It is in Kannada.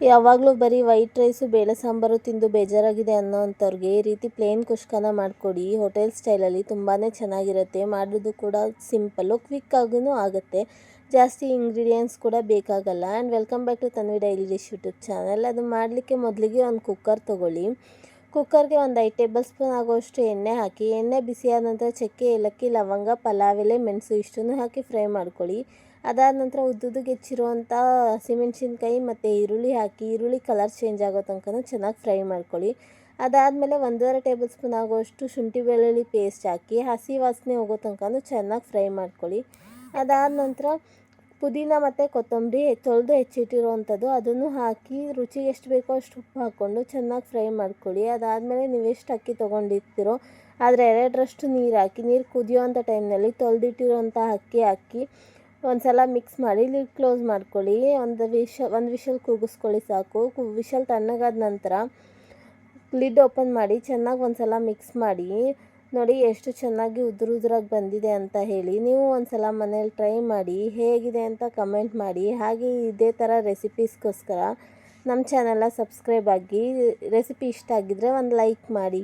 ಯಾವಾಗಲೂ ಬರೀ ವೈಟ್ ರೈಸು ಬೇಳೆ ಸಾಂಬಾರು ತಿಂದು ಬೇಜಾರಾಗಿದೆ ಅನ್ನೋವಂಥವ್ರಿಗೆ ಈ ರೀತಿ ಪ್ಲೇನ್ ಕುಷ್ಕನ ಮಾಡಿಕೊಡಿ. ಹೋಟೆಲ್ ಸ್ಟೈಲಲ್ಲಿ ತುಂಬಾ ಚೆನ್ನಾಗಿರುತ್ತೆ. ಮಾಡೋದು ಕೂಡ ಸಿಂಪಲ್ಲು, ಕ್ವಿಕ್ಕಾಗೂ ಆಗುತ್ತೆ. ಜಾಸ್ತಿ ಇಂಗ್ರೀಡಿಯೆಂಟ್ಸ್ ಕೂಡ ಬೇಕಾಗಲ್ಲ. And welcome back to Tanvi daily dish YouTube channel. ಅದು ಮಾಡಲಿಕ್ಕೆ ಮೊದಲಿಗೆ ಒಂದು ಕುಕ್ಕರ್ ತೊಗೊಳ್ಳಿ. ಕುಕ್ಕರ್ಗೆ ಒಂದು 5 ಟೇಬಲ್ ಸ್ಪೂನ್ ಆಗುವಷ್ಟು ಎಣ್ಣೆ ಹಾಕಿ. ಎಣ್ಣೆ ಬಿಸಿಯಾದ ನಂತರ ಚಕ್ಕೆ, ಏಲಕ್ಕಿ, ಲವಂಗ, ಪಲಾವ್ ಎಲೆ, ಮೆಣಸು ಇಷ್ಟನ್ನು ಹಾಕಿ ಫ್ರೈ ಮಾಡ್ಕೊಳ್ಳಿ. ಅದಾದ ನಂತರ ಉದ್ದುದ್ದಕ್ಕೆ ಹೆಚ್ಚಿರುವಂಥ ಹಸಿಮೆಣ್ಸಿನ್ಕಾಯಿ ಮತ್ತು ಈರುಳ್ಳಿ ಹಾಕಿ. ಈರುಳ್ಳಿ ಕಲರ್ ಚೇಂಜ್ ಆಗೋ ತನಕ ಚೆನ್ನಾಗಿ ಫ್ರೈ ಮಾಡ್ಕೊಳ್ಳಿ. ಅದಾದಮೇಲೆ 1.5 ಟೇಬಲ್ ಸ್ಪೂನ್ ಆಗುವಷ್ಟು ಶುಂಠಿ ಬೆಳ್ಳುಳ್ಳಿ ಪೇಸ್ಟ್ ಹಾಕಿ ಹಸಿ ವಾಸನೆ ಹೋಗೋ ತನಕ ಚೆನ್ನಾಗಿ ಫ್ರೈ ಮಾಡ್ಕೊಳ್ಳಿ. ಅದಾದ ನಂತರ ಪುದೀನ ಮತ್ತು ಕೊತ್ತಂಬರಿ ತೊಳೆದು ಹೆಚ್ಚಿಟ್ಟಿರುವಂಥದ್ದು ಅದನ್ನು ಹಾಕಿ ರುಚಿಗೆ ಎಷ್ಟು ಬೇಕೋ ಅಷ್ಟು ಉಪ್ಪು ಹಾಕ್ಕೊಂಡು ಚೆನ್ನಾಗಿ ಫ್ರೈ ಮಾಡ್ಕೊಳ್ಳಿ. ಅದಾದಮೇಲೆ ನೀವು ಎಷ್ಟು ಅಕ್ಕಿ ತೊಗೊಂಡಿರ್ತೀರೋ ಆದರೆ 2ರಷ್ಟು ನೀರು ಹಾಕಿ. ನೀರು ಕುದಿಯೋವಂಥ ಟೈಮ್ನಲ್ಲಿ ತೊಳೆದಿಟ್ಟಿರೋಂಥ ಅಕ್ಕಿ ಹಾಕಿ ಒಂದು ಸಲ ಮಿಕ್ಸ್ ಮಾಡಿ ಲಿಡ್ ಕ್ಲೋಸ್ ಮಾಡ್ಕೊಳ್ಳಿ. ಒಂದು ವಿಷಲ್ ಕೂಗಿಸ್ಕೊಳ್ಳಿ ಸಾಕು. ವಿಷಲ್ ತಣ್ಣಗಾದ ನಂತರ ಲಿಡ್ ಓಪನ್ ಮಾಡಿ ಚೆನ್ನಾಗಿ ಒಂದು ಸಲ ಮಿಕ್ಸ್ ಮಾಡಿ. ನೋಡಿ ಎಷ್ಟು ಚೆನ್ನಾಗಿ ಉದುರಾಗಿ ಬಂದಿದೆ ಅಂತ ಹೇಳಿ. ನೀವು ಒಂದು ಸಲ ಮನೇಲಿ ಟ್ರೈ ಮಾಡಿ, ಹೇಗಿದೆ ಅಂತ ಕಮೆಂಟ್ ಮಾಡಿ. ಹಾಗೆ ಇದೇ ಥರ ರೆಸಿಪೀಸ್ಗೋಸ್ಕರ ನಮ್ಮ ಚಾನಲ್ನ ಸಬ್ಸ್ಕ್ರೈಬ್ ಆಗಿ. ರೆಸಿಪಿ ಇಷ್ಟ ಆಗಿದ್ದರೆ ಒಂದು ಲೈಕ್ ಮಾಡಿ.